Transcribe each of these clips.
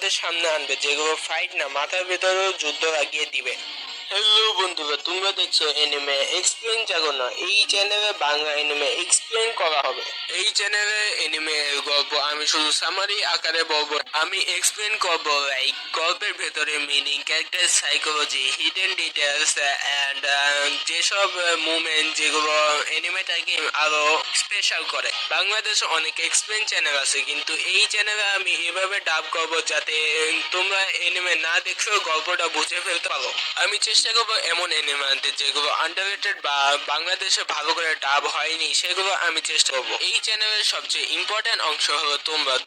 তোমাদের সামনে আনবে, যেগুলো ফাইট না মাথার ভেতরেও যুদ্ধ লাগিয়ে দিবে। হ্যালো বন্ধুরা, তোমরা দেখছো এনিমে এক্সপ্লেন জাগোনা। এই চ্যানেলে বাংলা এনিমে এক্সপ্লেন করা হবে। এই চ্যানেলে এনিমে গল্প আমি শুধু সামারি আকারে বলবো, আমি এক্সপ্লেন করব লাইক গল্পের ভেতরে meaning, character psychology, hidden details and যেসব মুভমেন্ট যেগুলো এনিমেটাকে আরো স্পেশাল করে। বাংলাদেশে অনেক এক্সপ্লেন চ্যানেল আছে, কিন্তু এই চ্যানেলে আমি এভাবে ডাব করবো যাতে তোমরা এনিমে না দেখলেও গল্পটা বুঝে ফেলতে পারো। আমি চেষ্টা করবো এমন এনিমে আনতে যেগুলো আন্ডাররেটেড বা বাংলাদেশে ভালো করে ডাব হয়নি, সেগুলো আমি চেষ্টা করবো। এই চ্যানেলের সবচেয়ে ইম্পর্টেন্ট অংশ হলো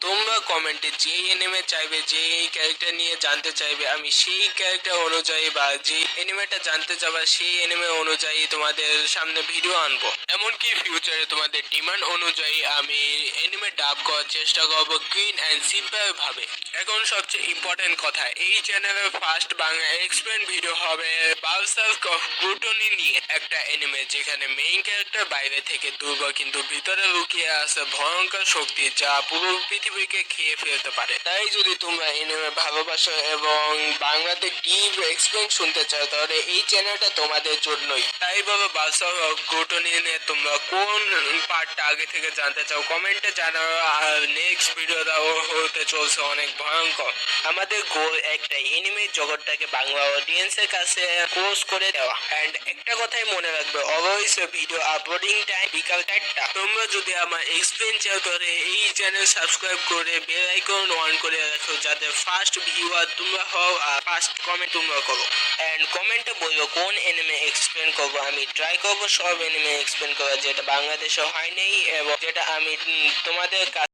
তোমরা কমেন্টে যে এনিমে চাইবে, যে এই ক্যারেক্টার নিয়ে জানতে চাইবে, আমি সেই ক্যারেক্টার অনুযায়ী বা যে এনিমেটা জানতে চাবা সেই এনিমে অনুযায়ী তোমাদের সামনে ভিডিও আনবো। এমনকি ফিউচারে তোমাদের ডিমান্ড অনুযায়ী আমি এনিমে ডাব করার চেষ্টা করবো ক্লিন এন্ড সিম্পল ভাবে। এখন সবচেয়ে ইম্পর্টেন্ট কথা, এই চ্যানেলের ফার্স্ট বাংলা এক্সপ্লেন ভিডিও হবে বালসার্ক অফ গ্লুটনি নিয়ে, একটা এনিমে যেখানে মেইন ক্যারেক্টার বাইরে থেকে দুর্বল কিন্তু ভিতরে লুকিয়ে আছে ভয়ঙ্কর শক্তি যা পুরো পৃথিবীকে খেয়ে ফেলতে পারে। তাই যদি তোমরা এনিমে ভালোবাসো এবং বাংলাতে ডিপ এক্সপ্লেন শুনতে চাও, তাহলে এই চ্যানেলটা তোমাদের জন্যই। তাই বলো, বালসার্ক অফ গ্লুটনি নিয়ে তোমরা কোন পার্টটা আগে থেকে জানতে চাও কমেন্টে জানাও। আর নেক্সট ভিডিওটা হতে চলছে অনেক ভয়ঙ্কর। আমাদের গোল একটাই, এনিমে জগৎটাকে বাংলা অডিয়েন্সের কাছে ক্লোজ করে দেওয়া। এন্ড একটা কথাই মনে রাখবে, অলওয়েজ ভিডিও আপলোডিং টাইম বিকাল 4টা। তোমরা যদি আমার এক্সপ্লেন চাও তাহলে এই চ্যানেল সাবস্ক্রাইব করে বেল আইকন অন করে রাখো, যাতে ফার্স্ট ভিউয়ার তোমরা হও আর ফার্স্ট কমেন্ট তোমরা করো। এন্ড কমেন্টে বলবো কোন এনিমে এক্সপ্লেন করবো। আমি ট্রাই করবো সব এনিমে এক্সপ্লেন করা যেটা বাংলাদেশে হয়নি এবং যেটা আমি তোমাদের